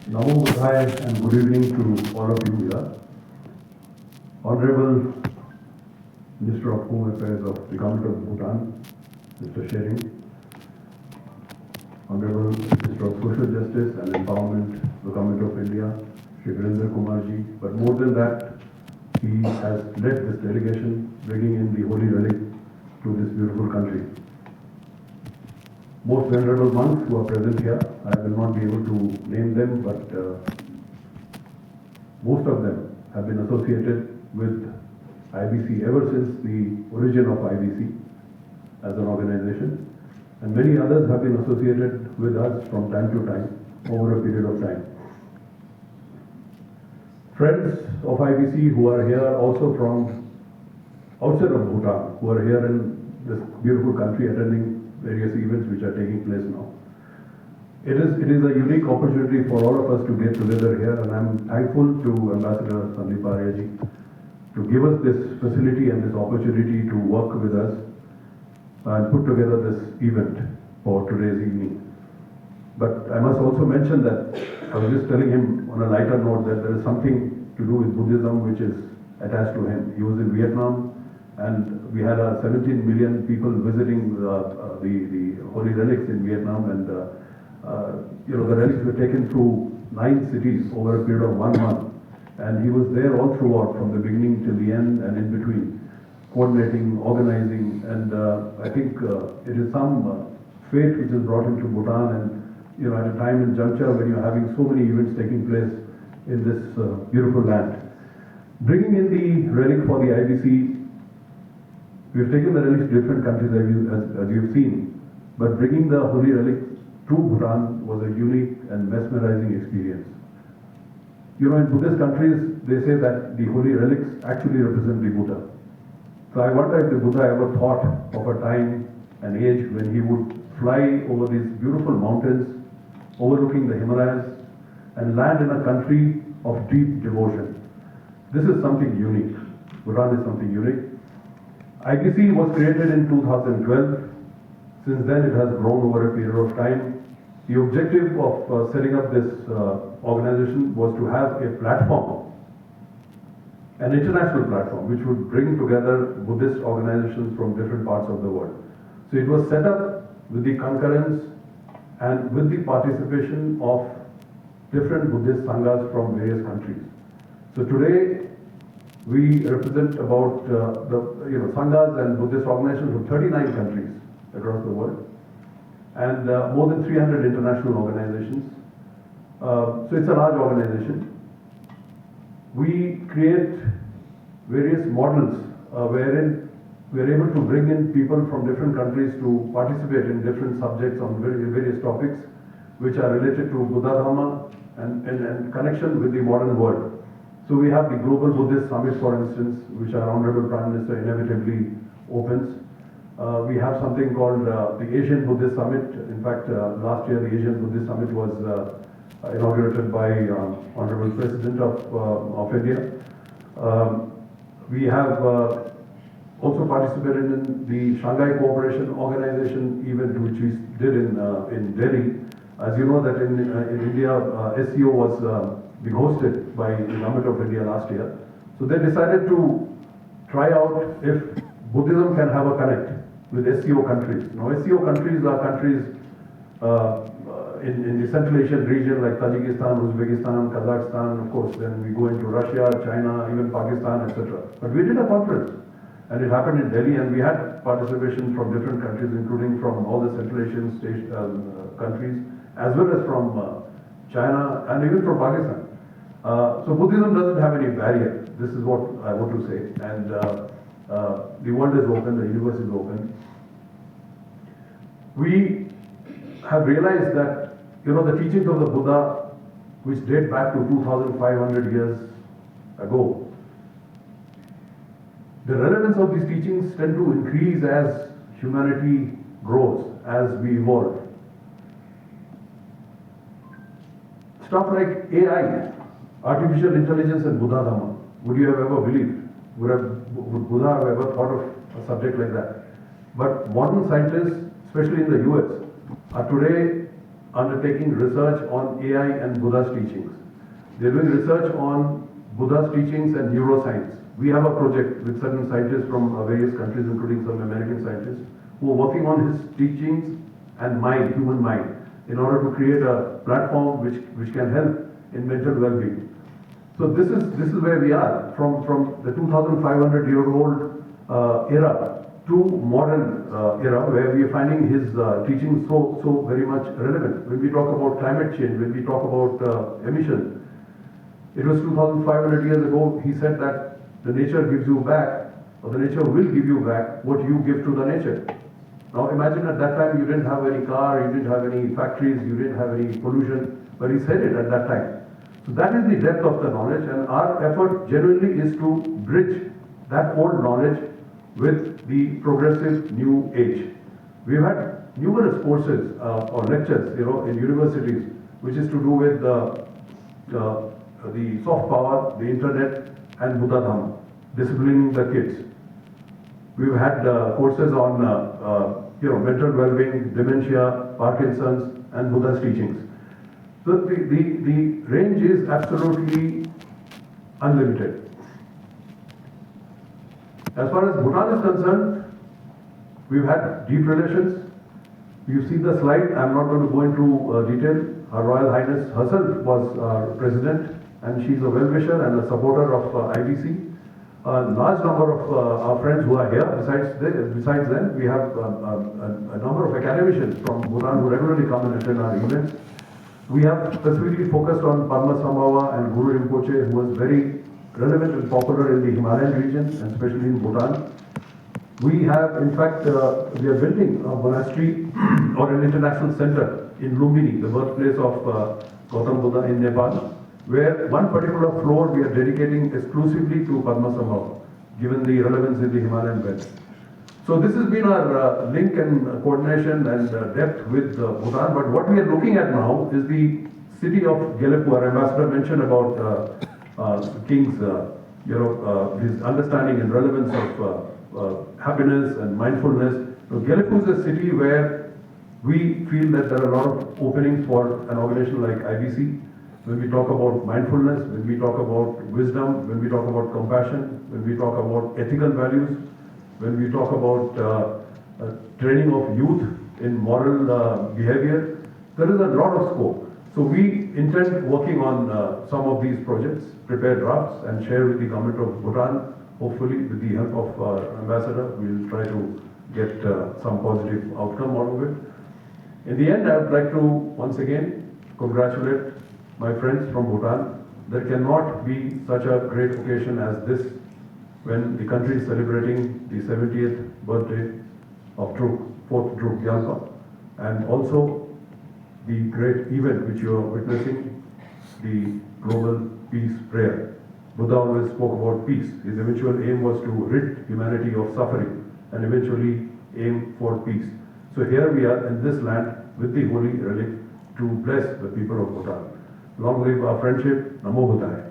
Namo Buddhaya and good evening to all of you here. Honorable Minister of Home Affairs of the Government of Bhutan, Mr. Shering, Honorable Minister of Social Justice and Empowerment, the Government of India, Shri Virendra Kumarji, but more than that, he has led this delegation bringing in the holy relic to this beautiful country. Most venerable monks who are present here, I will not be able to name them, but most of them have been associated with IBC ever since the origin of IBC as an organization, and many others have been associated with us from time to time over a period of time. Friends of IBC who are here also from outside of Bhutan, who are here in this beautiful country attending various events which are taking place now. It is a unique opportunity for all of us to get together here, and I'm thankful to Ambassador Sandeep Aryaji to give us this facility and this opportunity to work with us and put together this event for today's evening. But I must also mention that I was just telling him on a lighter note that there is something to do with Buddhism which is attached to him. He was in Vietnam, and we had 17 million people visiting the holy relics in Vietnam, and the relics were taken through 9 cities over a period of 1 month, and he was there all throughout, from the beginning till the end and in between, coordinating, organizing, and I think it is some fate which has brought him to Bhutan, and at a time in juncture when you're having so many events taking place in this beautiful land. Bringing in the relic for the IBC, we've taken the relics to different countries as you've seen, but bringing the holy relic to Bhutan was a unique and mesmerizing experience. In Buddhist countries, they say that the holy relics actually represent the Buddha. So I wonder if the Buddha ever thought of a time and age when he would fly over these beautiful mountains overlooking the Himalayas and land in a country of deep devotion. This is something unique. Bhutan is something unique. IBC was created in 2012. Since then it has grown over a period of time. The objective of setting up this organization was to have a platform, an international platform, which would bring together Buddhist organizations from different parts of the world. So it was set up with the concurrence and with the participation of different Buddhist sanghas from various countries. So today we represent about the sanghas and Buddhist organizations from 39 countries across the world, and more than 300 international organizations. So it's a large organization. We create various models wherein we are able to bring in people from different countries to participate in different subjects on various topics which are related to Buddha Dhamma and connection with the modern world. So we have the Global Buddhist Summit, for instance, which our Honorable Prime Minister inevitably opens. We have something called the Asian Buddhist Summit. In fact, last year the Asian Buddhist Summit was inaugurated by Honorable President of India. We have also participated in the Shanghai Cooperation Organization event, which we did in Delhi. As you know that in India, SCO was being hosted by the Government of India last year. So they decided to try out if Buddhism can have a connect with SCO countries. Now SCO countries are countries in the Central Asian region like Tajikistan, Uzbekistan, Kazakhstan, of course, then we go into Russia, China, even Pakistan, etc. But we did a conference, and it happened in Delhi, and we had participation from different countries, including from all the Central Asian countries, as well as from China and even from Pakistan. So Buddhism doesn't have any barrier. This is what I want to say. And the world is open, the universe is open. We have realized that the teachings of the Buddha, which date back to 2,500 years ago, the relevance of these teachings tend to increase as humanity grows, as we evolve. Stuff like AI, artificial intelligence and Buddha Dhamma, would you have ever believed? Would Buddha have ever thought of a subject like that? But modern scientists, especially in the US, are today undertaking research on AI and Buddha's teachings. They're doing research on Buddha's teachings and neuroscience. We have a project with certain scientists from various countries, including some American scientists, who are working on his teachings and mind, human mind, in order to create a platform which can help in mental well-being. So this is where we are from the 2,500-year-old era to modern era, where we are finding his teachings so very much relevant. When we talk about climate change, when we talk about emissions, it was 2,500 years ago. He said that the nature gives you back, or the nature will give you back what you give to the nature. Now imagine at that time you didn't have any car, you didn't have any factories, you didn't have any pollution, but he said it at that time. So that is the depth of the knowledge, and our effort genuinely is to bridge that old knowledge with the progressive new age. We've had numerous courses or lectures, in universities, which is to do with the soft power, the internet, and Buddha Dhamma, disciplining the kids. We've had courses on mental well-being, dementia, Parkinson's, and Buddha's teachings. So the range is absolutely unlimited. As far as Bhutan is concerned, we've had deep relations. You see the slide. I'm not going to go into detail. Her Royal Highness herself was our president, and she's a well-wisher and a supporter of IBC. A large number of our friends who are here, besides them, we have a number of academicians from Bhutan who regularly come and attend our events. We have specifically focused on Padma Sambhava and Guru Rinpoche, who was very relevant and popular in the Himalayan region, and especially in Bhutan. We have, in fact, we are building a monastery or an international center in Lumbini, the birthplace of Gautam Buddha in Nepal, where one particular floor we are dedicating exclusively to Padma Sambhava, given the relevance in the Himalayan belt. So this has been our link and coordination and depth with Bhutan. But what we are looking at now is the city of Gelepu. Our ambassador mentioned about King's, his understanding and relevance of happiness and mindfulness. So Gelepu is a city where we feel that there are a lot of openings for an organization like IBC. When we talk about mindfulness, when we talk about wisdom, when we talk about compassion, when we talk about ethical values, when we talk about training of youth in moral behavior, there is a lot of scope. So we intend working on some of these projects, prepare drafts and share with the government of Bhutan. Hopefully with the help of our ambassador, we'll try to get some positive outcome out of it. In the end, I would like to once again congratulate my friends from Bhutan. There cannot be such a great occasion as this when the country is celebrating the 70th birthday of Druk, 4th Druk Gyalpa, and also the great event which you are witnessing, the global peace prayer. Buddha always spoke about peace. His eventual aim was to rid humanity of suffering and eventually aim for peace. So here we are in this land with the holy relic to bless the people of Bhutan. Long live our friendship. Namo Buddhaya.